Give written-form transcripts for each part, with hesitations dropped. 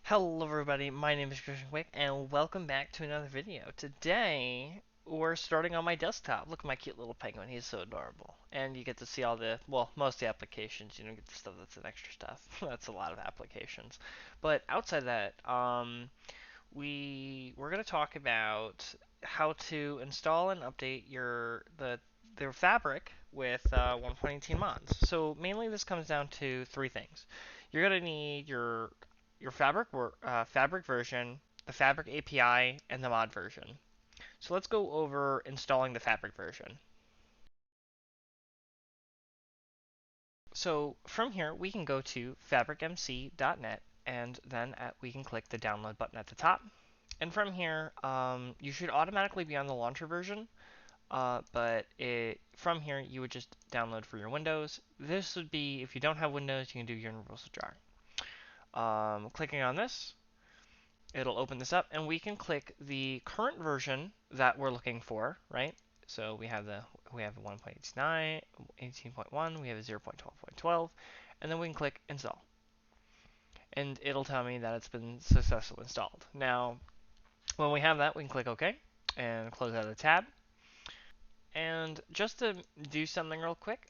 Hello everybody, my name is Christian Quick, and welcome back to another video. Today, we're starting on my desktop. Look at my cute little penguin, he's so adorable. And you get to see all the, well, most of the applications. You don't get the stuff that's an extra stuff. That's a lot of applications. But outside of that, we're going to talk about how to install and update their fabric with 1.18 mods. So mainly this comes down to three things. You're going to need your fabric version, the fabric API, and the mod version. So let's go over installing the fabric version. So from here, we can go to fabricmc.net, and then we can click the download button at the top. And from here, you should automatically be on the launcher version, from here, you would just download for your Windows. This would be, if you don't have Windows, you can do Universal Jar. Clicking on this, it'll open this up, and we can click the current version that we're looking for, right? So we have 1.89, 18.1, we have 0.12.12, and then we can click install. And it'll tell me that it's been successfully installed. Now, when we have that, we can click OK and close out of the tab. And just to do something real quick,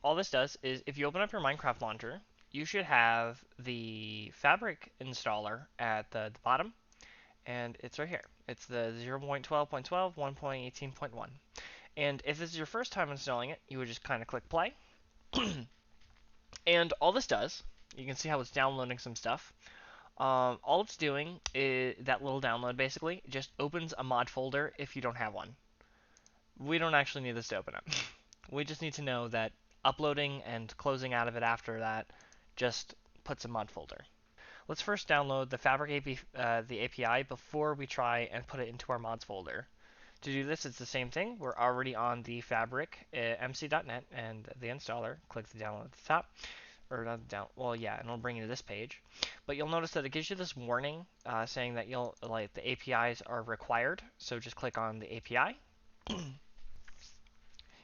all this does is if you open up your Minecraft launcher, you should have the Fabric installer at the bottom, and it's right here. It's the 0.12.12, 1.18.1. And if this is your first time installing it, you would just kind of click play. And all this does, you can see how it's downloading some stuff. All it's doing is that little download basically just opens a mod folder if you don't have one. We don't actually need this to open up. We just need to know that uploading and closing out of it after that just puts a mod folder. Let's first download the the API before we try and put it into our mods folder. To do this, it's the same thing. We're already on the fabric mc.net and the installer. Click the download at the top, or not down. Well, yeah, and it'll bring you to this page. But you'll notice that it gives you this warning saying that the APIs are required. So just click on the API.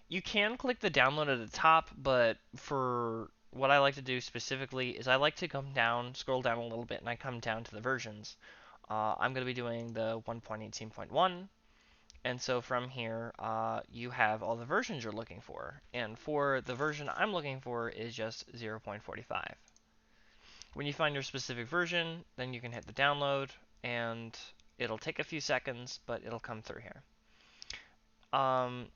You can click the download at the top, but for what I like to do specifically is I like to scroll down a little bit, and I come down to the versions. I'm going to be doing the 1.18.1, and so from here, you have all the versions you're looking for. And for the version I'm looking for is just 0.45. When you find your specific version, then you can hit the download, and it'll take a few seconds, but it'll come through here.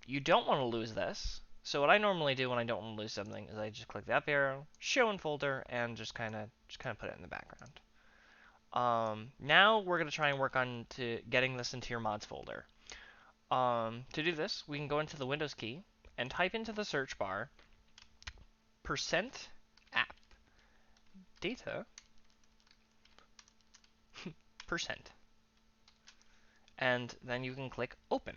You don't want to lose this. So what I normally do when I don't want to lose something is I just click the up arrow, show in folder, and just kind of put it in the background. Now we're going to try and work on getting this into your mods folder. To do this, we can go into the Windows key and type into the search bar %app data %, and then you can click open.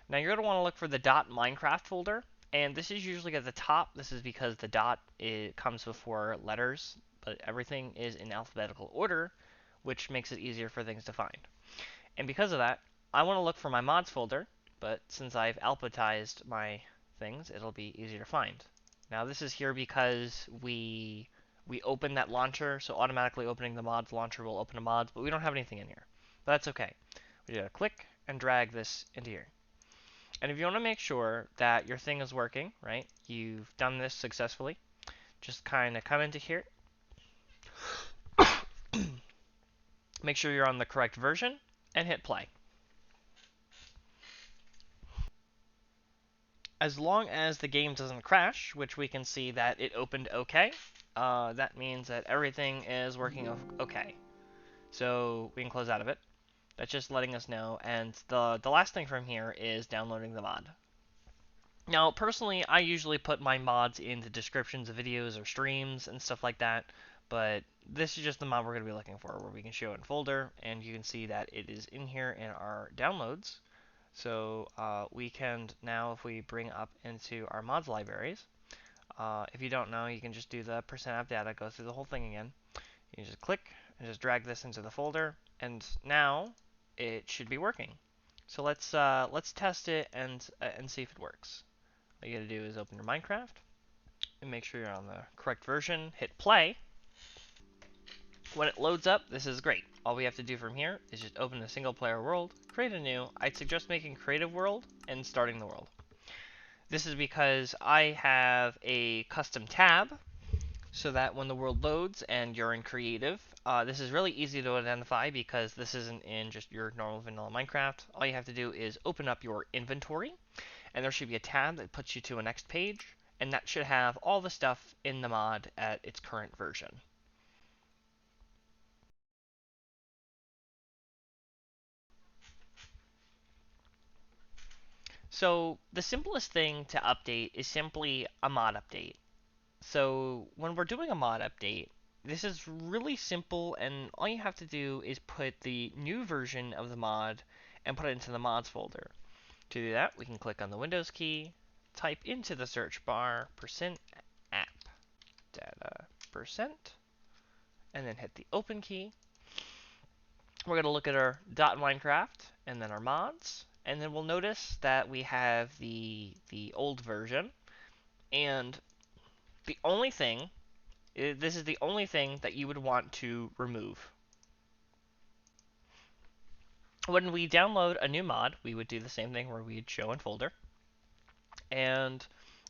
Now you're going to want to look for the .minecraft folder, and this is usually at the top. This is because the dot comes before letters, but everything is in alphabetical order, which makes it easier for things to find. And because of that, I want to look for my mods folder, but since I've alphabetized my things, it'll be easier to find. Now this is here because we open that launcher, so automatically opening the mods launcher will open a mods, but we don't have anything in here. But that's okay. We gotta click and drag this into here. And if you want to make sure that your thing is working, right, you've done this successfully, just kind of come into here, make sure you're on the correct version, and hit play. As long as the game doesn't crash, which we can see that it opened okay, that means that everything is working okay. So we can close out of it. That's just letting us know. And the last thing from here is downloading the mod. Now, personally, I usually put my mods in the descriptions of videos or streams and stuff like that, but this is just the mod we're going to be looking for, where we can show it in folder, and you can see that it is in here in our downloads. So we can now, if we bring up into our mods libraries, if you don't know, you can just do the %app data, go through the whole thing again. You can just click and just drag this into the folder, and now it should be working. So let's test it and see if it works. All you gotta do is open your Minecraft and make sure you're on the correct version. Hit play. When it loads up, this is great. All we have to do from here is just open a single player world, create a new. I'd suggest making creative world and starting the world. This is because I have a custom tab so that when the world loads and you're in creative, this is really easy to identify because this isn't in just your normal vanilla Minecraft. All you have to do is open up your inventory, and there should be a tab that puts you to a next page, and that should have all the stuff in the mod at its current version. So the simplest thing to update is simply a mod update. So when we're doing a mod update, this is really simple, and all you have to do is put the new version of the mod and put it into the mods folder. To do that, we can click on the Windows key, type into the search bar %app data %, and then hit the open key. We're going to look at our .minecraft and then our mods, and then we'll notice that we have the old version, and the only thing this is the only thing that you would want to remove. When we download a new mod, we would do the same thing where we'd show in folder. And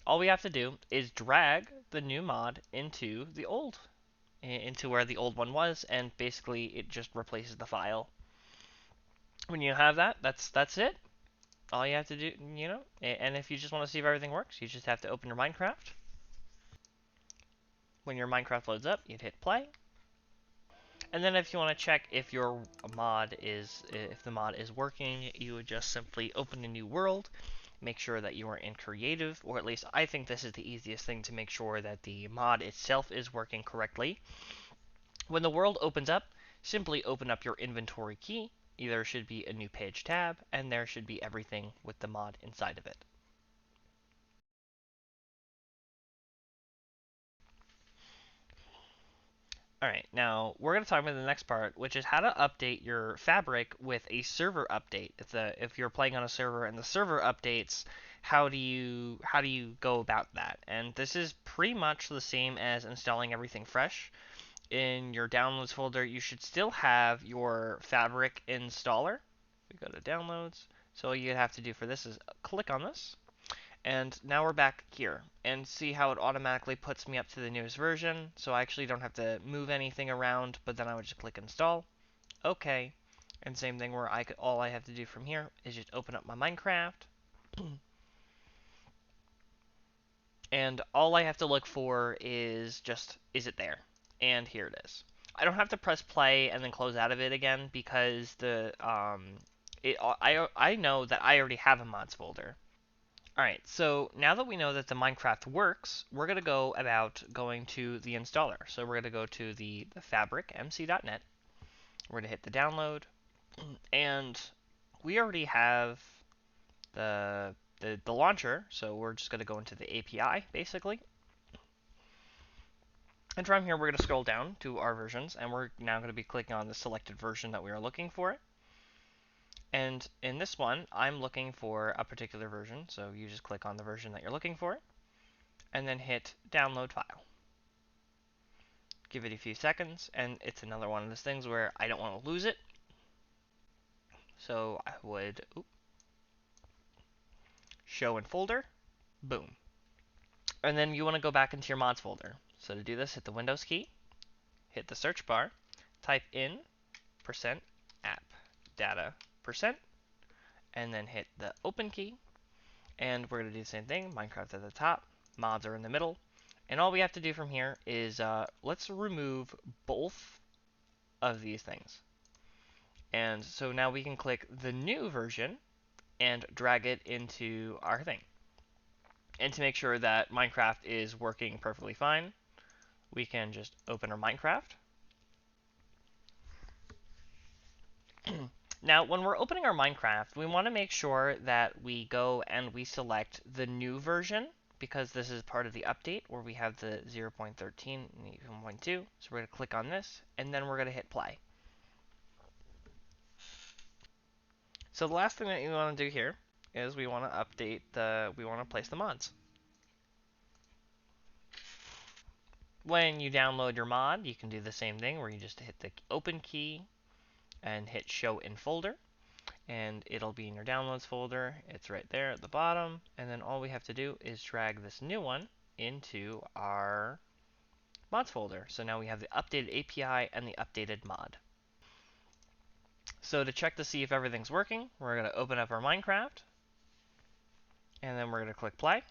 all we have to do is drag the new mod into where the old one was, and basically it just replaces the file. When you have that, that's it. All you have to do, and if you just want to see if everything works, you just have to open your Minecraft. When your Minecraft loads up, you'd hit play. And then if you want to check if if the mod is working, you would just simply open a new world, make sure that you are in creative, or at least I think this is the easiest thing to make sure that the mod itself is working correctly. When the world opens up, simply open up your inventory key. There should be a new page tab, and there should be everything with the mod inside of it. Alright, now we're going to talk about the next part, which is how to update your fabric with a server update. If you're playing on a server and the server updates, how do you go about that? And this is pretty much the same as installing everything fresh. In your downloads folder, you should still have your fabric installer. We go to downloads. So all you have to do for this is click on this. And now we're back here, and see how it automatically puts me up to the newest version, so I actually don't have to move anything around, but then I would just click install, okay, and same thing where all I have to do from here is just open up my Minecraft, and all I have to look for is is it there? And here it is. I don't have to press play and then close out of it again because I know that I already have a mods folder. Alright, so now that we know that the Minecraft works, we're going to go about going to the installer. So we're going to go to the fabric, mc.net. We're going to hit the download, and we already have the launcher, so we're just going to go into the API, basically. And from here, we're going to scroll down to our versions, and we're now going to be clicking on the selected version that we are looking for. And in this one, I'm looking for a particular version, so you just click on the version that you're looking for, and then hit download file. Give it a few seconds, and it's another one of those things where I don't want to lose it. So I would show in folder, boom. And then you want to go back into your mods folder. So to do this, hit the Windows key, hit the search bar, type in %app data %, and then hit the open key. And we're going to do the same thing, Minecraft at the top, mods are in the middle. And all we have to do from here is let's remove both of these things. And so now we can click the new version and drag it into our thing. And to make sure that Minecraft is working perfectly fine, we can just open our Minecraft. Now, when we're opening our Minecraft, we want to make sure that we go and we select the new version, because this is part of the update where we have the 0.13 and 1.2. So we're going to click on this, and then we're going to hit play. So the last thing that you want to do here is we want to we want to place the mods. When you download your mod, you can do the same thing where you just hit the open key and hit show in folder, and it'll be in your downloads folder. It's right there at the bottom, and then all we have to do is drag this new one into our mods folder. So now we have the updated API and the updated mod. So to check to see if everything's working, we're going to open up our Minecraft, and then we're going to click play.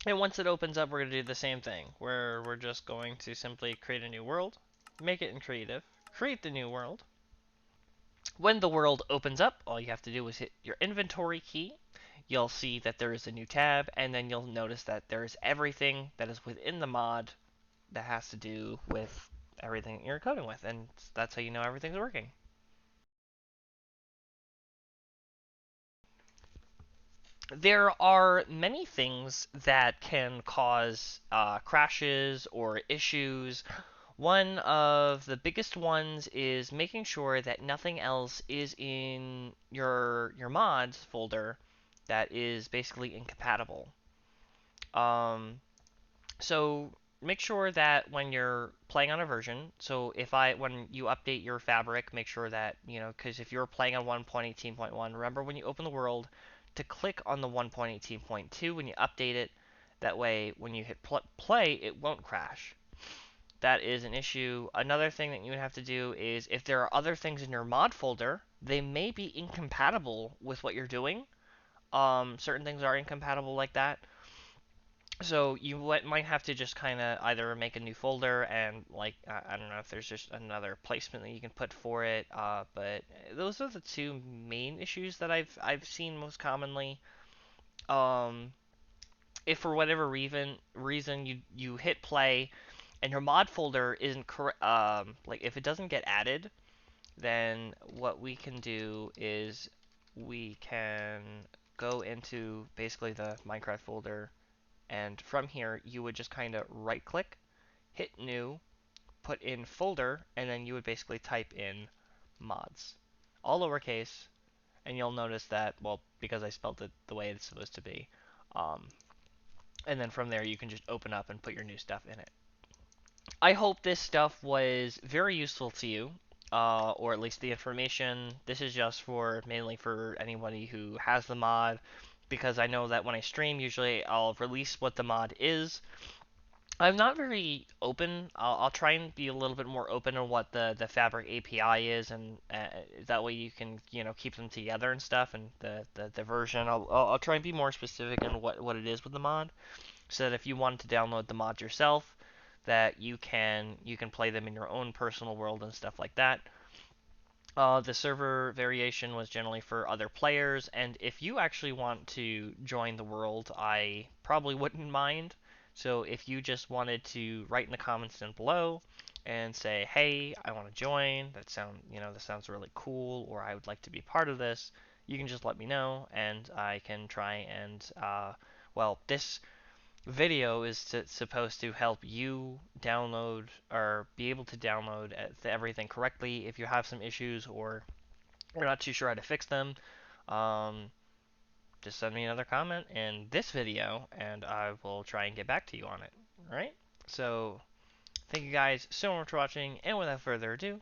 And once it opens up, we're going to do the same thing, where we're just going to simply create a new world, make it in creative, create the new world. When the world opens up, all you have to do is hit your inventory key. You'll see that there is a new tab, and then you'll notice that there is everything that is within the mod that has to do with everything you're coding with, and that's how you know everything's working. There are many things that can cause crashes or issues. One of the biggest ones is making sure that nothing else is in your mods folder that is basically incompatible. Um, so make sure that when you're playing on a version, so when you update your fabric, make sure that, because if you're playing on 1.18.1, remember when you open the world to click on the 1.18.2 when you update it. That way, when you hit play, it won't crash. That is an issue. Another thing that you would have to do is if there are other things in your mod folder, they may be incompatible with what you're doing. Certain things are incompatible like that. So you might have to just kind of either make a new folder and like I don't know if there's just another placement that you can put for it. But those are the two main issues that I've seen most commonly. Um, if for whatever reason you hit play and your mod folder isn't correct, like if it doesn't get added, then what we can do is we can go into basically the Minecraft folder, and from here you would just kind of right click, hit new, put in folder, and then you would basically type in mods, all lowercase, and you'll notice that, well, because I spelled it the way it's supposed to be, um, and then from there you can just open up and put your new stuff in it. I hope this stuff was very useful to you, or at least the information. This is just mainly for anybody who has the mod, because I know that when I stream, usually I'll release what the mod is. I'm not very open. I'll try and be a little bit more open on what the Fabric API is, and that way you can keep them together and stuff. And the version, I'll try and be more specific on what it is with the mod, so that if you wanted to download the mods yourself, that you can play them in your own personal world and stuff like that. The server variation was generally for other players, and if you actually want to join the world, I probably wouldn't mind. So if you just wanted to write in the comments down below and say, "Hey, I want to join. That sounds really cool," or "I would like to be part of this," you can just let me know, and I can try and well, this video is supposed to help you download or be able to download everything correctly. If you have some issues or you're not too sure how to fix them, um, just send me another comment in this video and I will try and get back to you on it. Alright? So, thank you guys so much for watching, and without further ado,